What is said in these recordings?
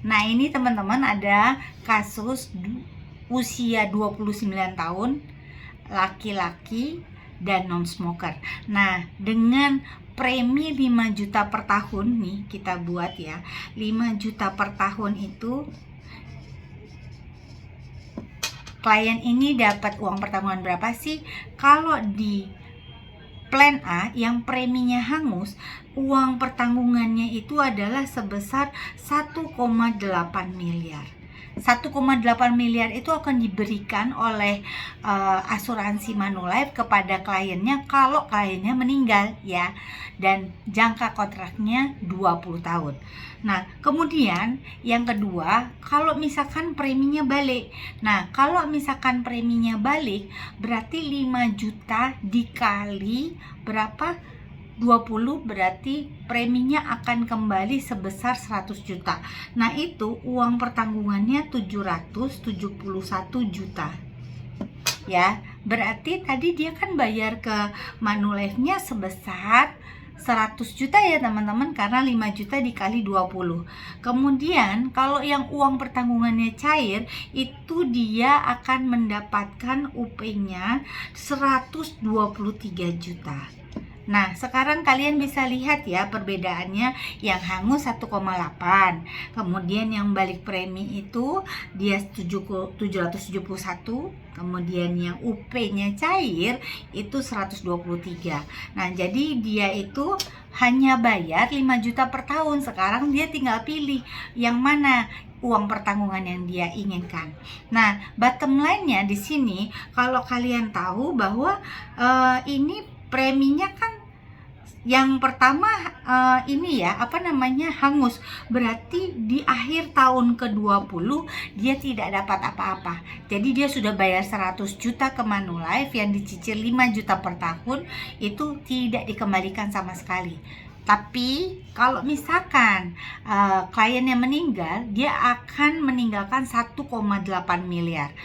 Nah, ini teman-teman ada kasus usia 29 tahun, laki-laki dan non-smoker. Nah, dengan premi 5 juta per tahun nih kita buat ya. 5 juta per tahun itu klien ini dapat uang pertanggungan berapa sih? Kalau di plan A yang preminya hangus, uang pertanggungannya itu adalah sebesar 1,8 miliar. 1,8 miliar itu akan diberikan oleh asuransi Manulife kepada kliennya kalau kliennya meninggal ya, dan jangka kontraknya 20 tahun. Nah, kemudian yang kedua, kalau misalkan preminya balik. Nah, kalau misalkan preminya balik berarti 5 juta dikali berapa? 20, berarti preminya akan kembali sebesar 100 juta. Nah, itu uang pertanggungannya 771 juta. Ya, berarti tadi dia kan bayar ke Manulife-nya sebesar 100 juta ya teman-teman, karena 5 juta dikali 20. Kemudian kalau yang uang pertanggungannya cair, itu dia akan mendapatkan UP-nya 123 juta. Nah, sekarang kalian bisa lihat ya perbedaannya, yang hangus 1,8, kemudian yang balik premi itu dia 771, kemudian yang UP-nya cair itu 123. Nah, jadi dia itu hanya bayar 5 juta per tahun. Sekarang dia tinggal pilih yang mana uang pertanggungan yang dia inginkan. Nah, bottom line-nya di sini kalau kalian tahu bahwa ini preminya kan yang pertama ini ya, hangus. Berarti di akhir tahun ke-20 dia tidak dapat apa-apa. Jadi dia sudah bayar 100 juta ke Manulife yang dicicil 5 juta per tahun, itu tidak dikembalikan sama sekali. Tapi kalau misalkan kliennya meninggal, dia akan meninggalkan 1,8 miliar.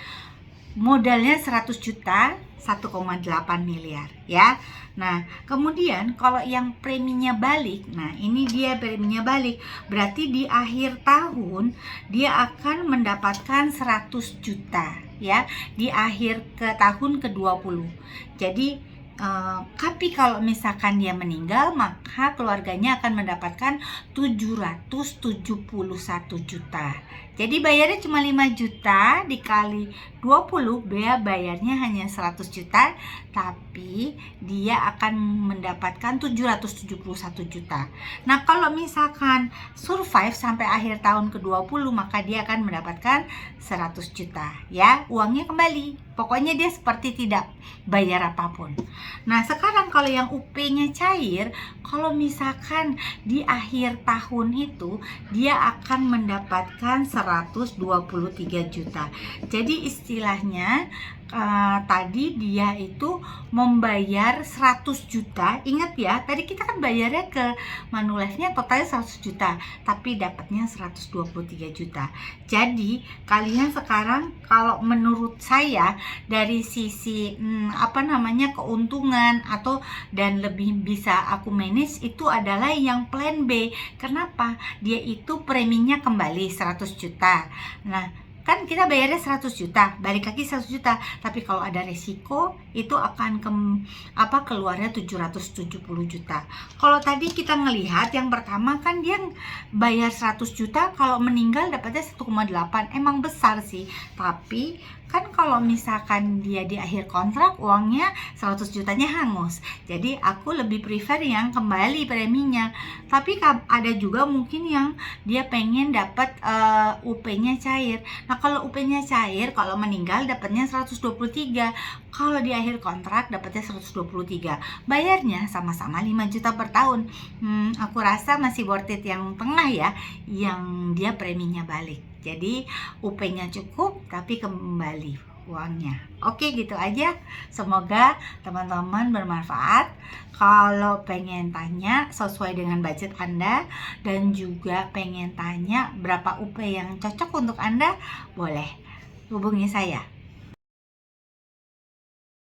Modalnya 100 juta, 1,8 miliar ya. Nah, kemudian kalau yang preminya balik, nah ini dia preminya balik. Berarti di akhir tahun dia akan mendapatkan 100 juta ya, di akhir ke tahun ke-20. Jadi tapi kalau misalkan dia meninggal, maka keluarganya akan mendapatkan 771 juta. Jadi bayarnya cuma 5 juta dikali 20, dia bayarnya hanya 100 juta, tapi dia akan mendapatkan 771 juta. Nah, kalau misalkan survive sampai akhir tahun ke-20, maka dia akan mendapatkan 100 juta ya, uangnya kembali. Pokoknya dia seperti tidak bayar apapun. Nah, sekarang kalau yang UP-nya cair, kalau misalkan di akhir tahun itu dia akan mendapatkan 123 juta. Jadi istilahnya tadi dia itu membayar 100 juta. Ingat ya, tadi kita kan bayarnya ke Manulife-nya totalnya 100 juta, tapi dapatnya 123 juta. Jadi kalian sekarang kalau menurut saya dari sisi keuntungan atau dan lebih bisa aku manage, itu adalah yang plan B. Kenapa? Dia itu preminya kembali 100 juta. Nah, kan kita bayarnya 100 juta, balik lagi 100 juta. Tapi kalau ada resiko, itu akan keluarnya 770 juta. Kalau tadi kita ngelihat yang pertama kan dia bayar 100 juta, kalau meninggal dapatnya 1,8. Emang besar sih, tapi kan kalau misalkan dia di akhir kontrak uangnya 100 jutanya hangus. Jadi aku lebih prefer yang kembali preminya. Tapi ada juga mungkin yang dia pengen dapat UP-nya cair. Nah, kalau UP-nya cair, kalau meninggal dapatnya 123. Kalau di akhir kontrak dapatnya 123. Bayarnya sama-sama 5 juta per tahun. Aku rasa masih worth it yang tengah ya, yang dia preminya balik. Jadi UP-nya cukup tapi kembali uangnya. Oke, gitu aja. Semoga teman-teman bermanfaat. Kalau pengen tanya sesuai dengan budget Anda dan juga pengen tanya berapa UP yang cocok untuk Anda, boleh hubungi saya.